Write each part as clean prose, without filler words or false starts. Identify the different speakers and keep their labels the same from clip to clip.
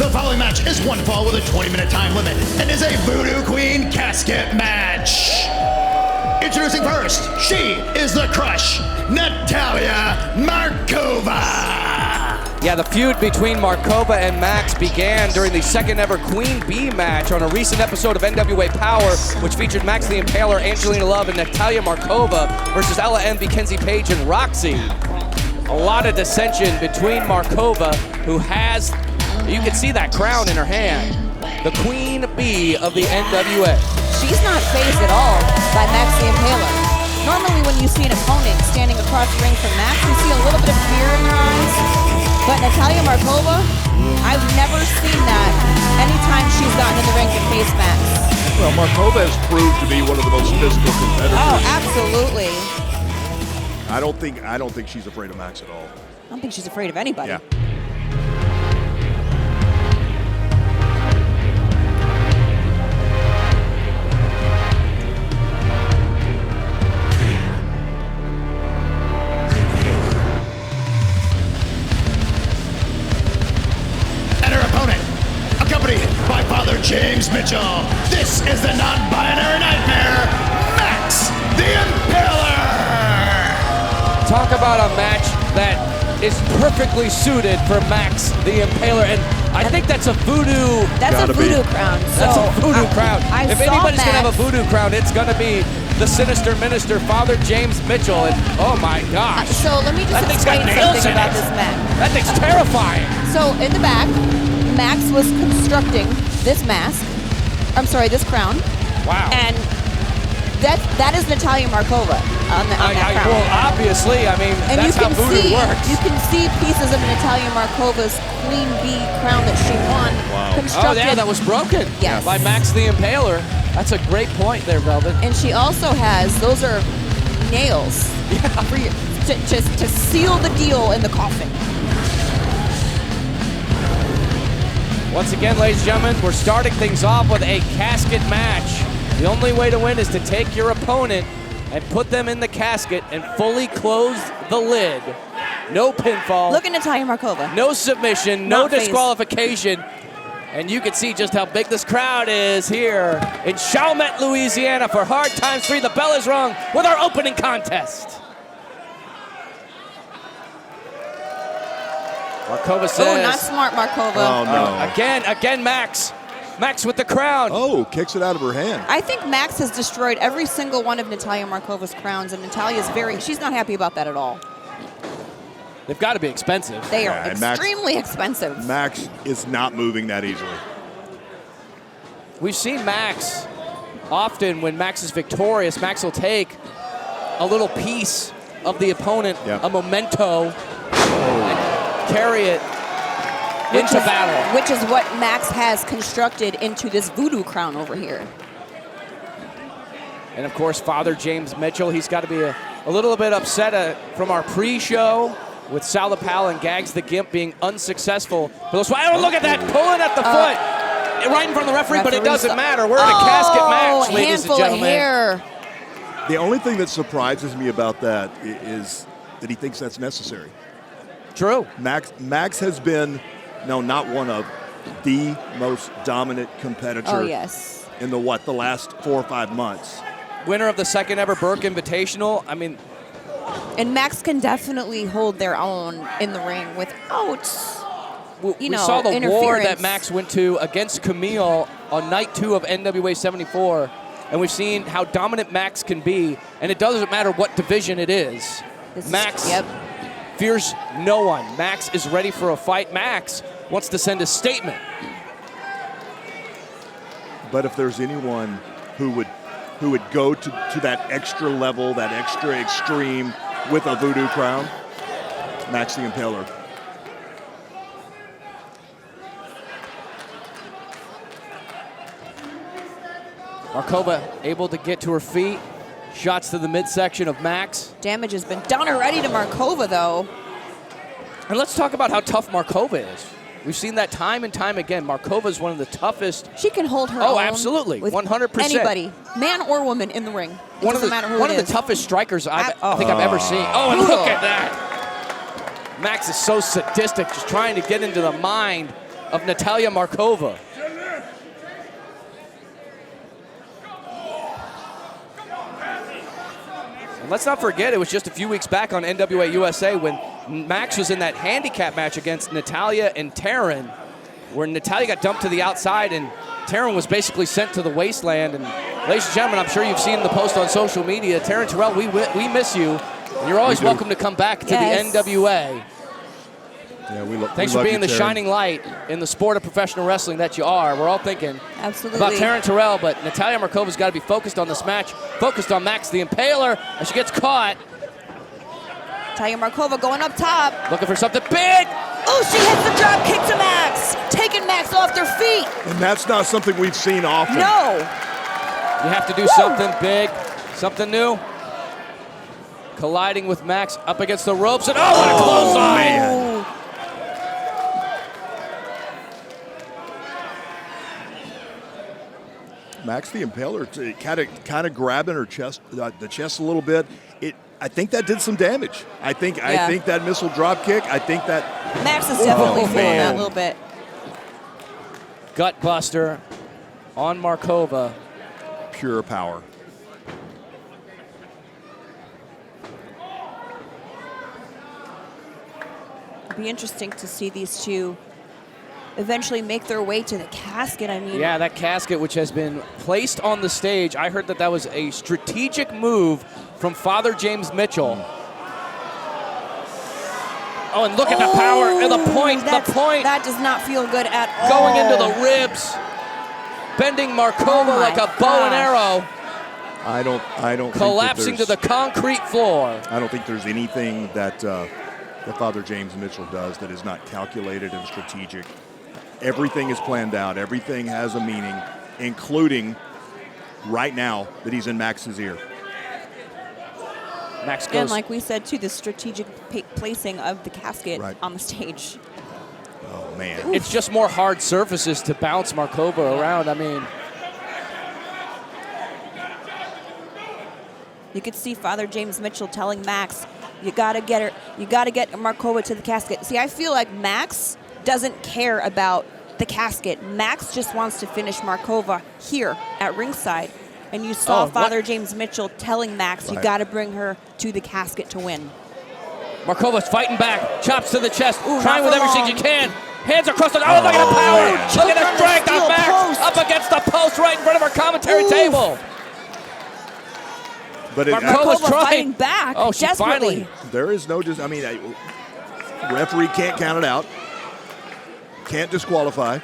Speaker 1: The following match is one fall with a 20-minute time limit and is a Voodoo Queen casket match. Introducing first, she is the Crush, Natalia Markova.
Speaker 2: Yeah, the feud between Markova and Max began during the second ever Queen Bee match on a recent episode of NWA Power, which featured Max the Impaler, Angelina Love, and Natalia Markova versus Ella Envy, Kenzie Page, and Roxy. A lot of dissension between Markova, who has, you can see that crown in her hand, the Queen Bee of the NWA.
Speaker 3: She's not fazed at all by Max the Impaler. Normally when you see an opponent standing across the ring from Max, you see a little bit of fear in her eyes. But Natalia Markova, I've never seen that anytime she's gotten in the ring to face Max.
Speaker 4: Well, Markova has proved to be one of the most physical competitors.
Speaker 3: Oh, absolutely.
Speaker 4: I don't think she's afraid of Max at all.
Speaker 3: I don't think she's afraid of anybody.
Speaker 4: Yeah.
Speaker 1: By Father James Mitchell, this is the non-binary nightmare, Max the Impaler!
Speaker 2: Talk about a match that is perfectly suited for Max the Impaler, and I think that's a voodoo.
Speaker 3: That's a voodoo crown.
Speaker 2: That's a voodoo crown.
Speaker 3: I
Speaker 2: if
Speaker 3: saw
Speaker 2: anybody's
Speaker 3: Max.
Speaker 2: gonna have a voodoo crown, it's gonna be the sinister minister, Father James Mitchell, and oh my gosh.
Speaker 3: So let me just explain something about this match.
Speaker 2: That thing's terrifying.
Speaker 3: So in the back, Max was constructing this mask. I'm sorry, this crown.
Speaker 2: Wow.
Speaker 3: And that is Natalia Markova on that crown.
Speaker 2: Well, obviously, I mean,
Speaker 3: And
Speaker 2: that's how voodoo works.
Speaker 3: You can see pieces of Natalia Markova's Queen Bee crown that she won constructed.
Speaker 2: Oh yeah, that was broken.
Speaker 3: Yes.
Speaker 2: By Max the Impaler. That's a great point there, Velvet.
Speaker 3: And she also has, those are nails for you, to seal the deal in the coffin.
Speaker 2: Once again, ladies and gentlemen, we're starting things off with a casket match. The only way to win is to take your opponent and put them in the casket and fully close the lid. No pinfall.
Speaker 3: Look at Natalia Markova.
Speaker 2: No submission, no
Speaker 3: Not phased.
Speaker 2: disqualification. And you can see just how big this crowd is here in Chalmette, Louisiana for Hard Times 3. The bell is rung with our opening contest. Markova says.
Speaker 3: Oh, not smart, Markova.
Speaker 4: Oh, no.
Speaker 2: Again, Max. Max with the crown.
Speaker 4: Oh, kicks it out of her hand.
Speaker 3: I think Max has destroyed every single one of Natalia Markova's crowns, and Natalia's she's not happy about that at all.
Speaker 2: They've got to be expensive.
Speaker 3: They are
Speaker 4: and Max-
Speaker 3: extremely expensive.
Speaker 4: Max is not moving that easily.
Speaker 2: We've seen Max often when Max is victorious, Max will take a little piece of the opponent, a memento, and carry it into battle.
Speaker 3: Which is what Max has constructed into this voodoo crown over here.
Speaker 2: And of course, Father James Mitchell, he's got to be a little bit upset from our pre-show with Sal the Pal and Gags the Gimp being unsuccessful. For those, oh, look at that, pulling at the foot. Right in front of the referee, but it doesn't matter. We're in a casket match, ladies and gentlemen.
Speaker 3: Hair.
Speaker 4: The only thing that surprises me about that is that he thinks that's necessary.
Speaker 2: True.
Speaker 4: Max has been, not one of, the most dominant competitor in the last 4 or 5 months.
Speaker 2: Winner of the second ever Burke Invitational. I mean,
Speaker 3: and Max can definitely hold their own in the ring without,
Speaker 2: we saw the war that Max went to against Camille on night 2 of NWA 74, and we've seen how dominant Max can be, and it doesn't matter what division it is. Max fears no one. Max is ready for a fight. Max wants to send a statement.
Speaker 4: But if there's anyone who would go to that extra level, that extra extreme with a voodoo crown, Max the Impaler.
Speaker 2: Markova able to get to her feet. Shots to the midsection of Max.
Speaker 3: Damage has been done already to Markova, though.
Speaker 2: And let's talk about how tough Markova is. We've seen that time and time again. Markova is one of the toughest.
Speaker 3: She can hold her
Speaker 2: own.
Speaker 3: own.
Speaker 2: Oh, absolutely.
Speaker 3: With
Speaker 2: 100%.
Speaker 3: Anybody, man or woman in the ring. It doesn't matter who it is.
Speaker 2: One of the toughest strikers I think I've ever seen. Oh, and look at that. Max is so sadistic, just trying to get into the mind of Natalia Markova. And let's not forget, it was just a few weeks back on NWA USA when Max was in that handicap match against Natalia and Taryn, where Natalia got dumped to the outside and Taryn was basically sent to the wasteland. And ladies and gentlemen, I'm sure you've seen the post on social media. Taryn Terrell, we miss you. And you're always welcome to come back to the NWA.
Speaker 4: Yeah, we
Speaker 2: Thanks for being the shining light in the sport of professional wrestling that you are. We're all thinking about Taryn Terrell, but Natalia Markova's got to be focused on this match, focused on Max the Impaler, and she gets caught.
Speaker 3: Natalia Markova going up top.
Speaker 2: Looking for something big.
Speaker 3: Oh, she hits the drop kick to Max, taking Max off their feet.
Speaker 4: And that's not something we've seen often.
Speaker 3: No.
Speaker 2: You have to do something big, something new. Colliding with Max up against the ropes, and what a clothesline!
Speaker 4: Max the Impaler kind of grabbing her chest, the chest a little bit. I think that did some damage. I think that missile drop kick. I think that
Speaker 3: Max is definitely feeling that a little bit.
Speaker 2: Gut buster on Markova.
Speaker 4: Pure power.
Speaker 3: It'll be interesting to see these two eventually make their way to the casket. I mean,
Speaker 2: yeah, that casket which has been placed on the stage. I heard that was a strategic move from Father James Mitchell. Oh, and look at the power and the point.
Speaker 3: That does not feel good at all.
Speaker 2: Going into the ribs, bending Markova like a bow and arrow.
Speaker 4: I don't.
Speaker 2: Collapsing to the concrete floor.
Speaker 4: I don't think there's anything that Father James Mitchell does that is not calculated and strategic. Everything is planned out. Everything has a meaning, including right now that he's in Max's ear.
Speaker 2: Max goes.
Speaker 3: And like we said, too, the strategic placing of the casket on the stage.
Speaker 4: Oh, man.
Speaker 2: It's just more hard surfaces to bounce Markova around. I mean,
Speaker 3: you could see Father James Mitchell telling Max, you gotta get her, you gotta get Markova to the casket. See, I feel like Max doesn't care about the casket. Max just wants to finish Markova here at ringside. And you saw Father James Mitchell telling Max, you gotta bring her to the casket to win.
Speaker 2: Markova's fighting back, chops to the chest, trying with everything she can. Hands across the, look at the power, look at the strength of Max, up against the post right in front of our commentary table.
Speaker 4: But
Speaker 2: Markova's
Speaker 3: fighting back.
Speaker 2: Oh, she finally.
Speaker 4: There is no, referee can't count it out. Can't disqualify.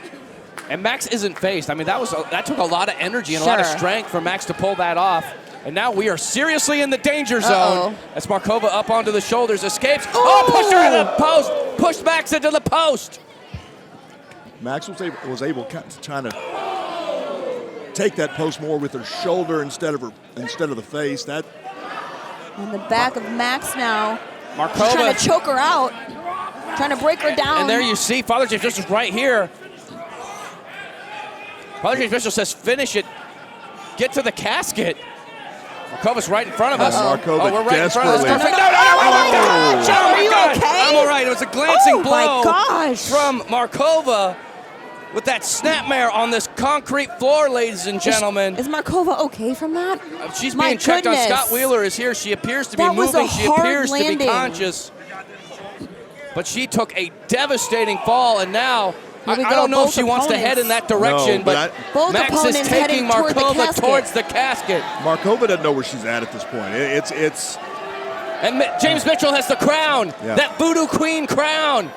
Speaker 2: And Max isn't faced. I mean, that took a lot of energy and a lot of strength for Max to pull that off. And now we are seriously in the danger zone. As Markova up onto the shoulders, escapes. Pushed her into the post. Pushed Max into the post.
Speaker 4: Max was able to try to take that post more with her shoulder instead of the face. That
Speaker 3: on the back of Max now.
Speaker 2: Markova
Speaker 3: She's trying to choke her out, trying to break her down.
Speaker 2: And there you see Father James Mitchell's right here. Father James Mitchell says, "Finish it. Get to the casket." Markova's right in front of us.
Speaker 4: Markova
Speaker 2: we're right in front of us.
Speaker 3: No,
Speaker 2: Oh my God!
Speaker 3: okay?
Speaker 2: I'm all right. It was a glancing blow
Speaker 3: my
Speaker 2: from Markova with that snapmare on this concrete floor, ladies and gentlemen.
Speaker 3: Is Markova okay from that?
Speaker 2: She's being checked on. Scott Wheeler is here. She appears to be moving. She appears to be conscious. But she took a devastating fall, and now I don't know if she wants to head in that direction, but Max is taking Markova towards the casket.
Speaker 4: Markova doesn't know where she's at this point. It's
Speaker 2: And James Mitchell has the crown, that Voodoo Queen crown.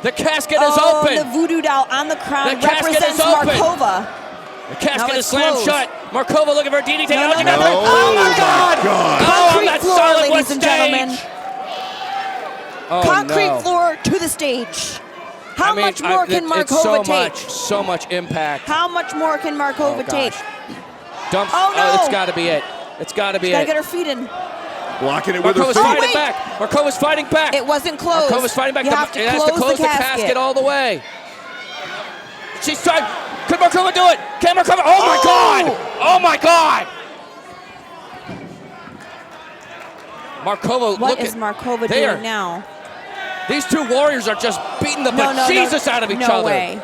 Speaker 2: The casket is open.
Speaker 3: The voodoo doll on the crown
Speaker 2: The casket
Speaker 3: represents
Speaker 2: is open.
Speaker 3: Markova.
Speaker 2: The casket is slammed
Speaker 3: closed.
Speaker 2: shut. Markova looking for a DDT.
Speaker 3: No.
Speaker 2: Oh my God! Oh,
Speaker 3: Concrete
Speaker 2: that
Speaker 3: floor,
Speaker 2: solid
Speaker 3: ladies and gentlemen.
Speaker 2: Oh,
Speaker 3: Concrete floor to the stage. How much more can Markova take?
Speaker 2: So much impact.
Speaker 3: How much more can Markova take?
Speaker 2: Dumps.
Speaker 3: Oh, no.
Speaker 2: It's got to be it. It's got to be
Speaker 3: Gotta
Speaker 2: it.
Speaker 3: get her feet in.
Speaker 4: Blocking it with her feet.
Speaker 2: Fighting back. Markova's fighting back.
Speaker 3: It wasn't closed.
Speaker 2: Markova's fighting back.
Speaker 3: You have to
Speaker 2: it has to close the casket all the way. She's trying. Could Markova do it? Can Markova? Oh my God! Oh my God! Markova.
Speaker 3: What is Markova doing now?
Speaker 2: These two warriors are just beating the bejesus out of each other.
Speaker 3: No way.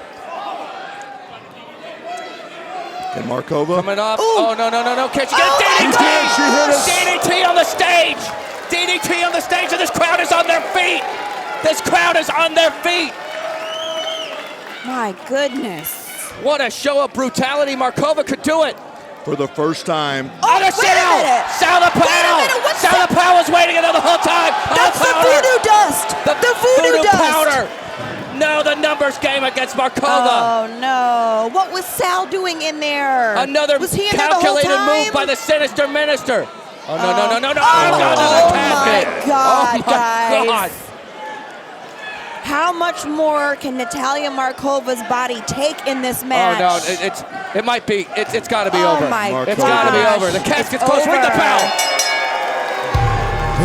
Speaker 4: And Markova.
Speaker 2: Coming up.
Speaker 3: Ooh.
Speaker 2: Oh, no. Can she get
Speaker 3: Oh,
Speaker 2: a
Speaker 3: my
Speaker 2: DDT?
Speaker 3: God.
Speaker 4: She hit us.
Speaker 2: DDT on the stage. DDT on the stage, and this crowd is on their feet. This crowd is on their feet.
Speaker 3: My goodness.
Speaker 2: What a show of brutality. Markova could do it.
Speaker 4: For the first time.
Speaker 3: Oh,
Speaker 2: On a
Speaker 3: wait a minute.
Speaker 2: Sal the
Speaker 3: Wait a minute,
Speaker 2: Pal.
Speaker 3: what's
Speaker 2: Sal
Speaker 3: that?
Speaker 2: the Pal was waiting there the whole time.
Speaker 3: That's the voodoo dust. The voodoo dust.
Speaker 2: powder. No, the numbers game against Markova.
Speaker 3: Oh no! What was Sal doing in there?
Speaker 2: Another
Speaker 3: was he in there the whole
Speaker 2: calculated
Speaker 3: time?
Speaker 2: move by the Sinister Minister. Oh, no.
Speaker 3: Oh
Speaker 2: Another
Speaker 3: my
Speaker 2: casket.
Speaker 3: God,
Speaker 2: Oh, my
Speaker 3: guys.
Speaker 2: God.
Speaker 3: How much more can Natalia Markova's body take in this match?
Speaker 2: Oh, no, it might be. It's got to be
Speaker 3: Oh
Speaker 2: over.
Speaker 3: my
Speaker 2: It's
Speaker 3: gosh.
Speaker 2: got to be over. The casket's close. Ring the
Speaker 3: over.
Speaker 2: bell.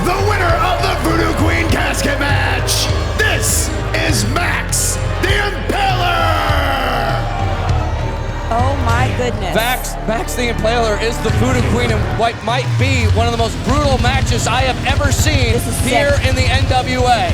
Speaker 1: The winner of the Voodoo Queen casket match. This is Max the Impaler.
Speaker 3: Oh my goodness.
Speaker 2: Max the Impaler is the Voodoo Queen in what might be one of the most brutal matches I have ever seen
Speaker 3: This is
Speaker 2: here
Speaker 3: sick.
Speaker 2: in the NWA.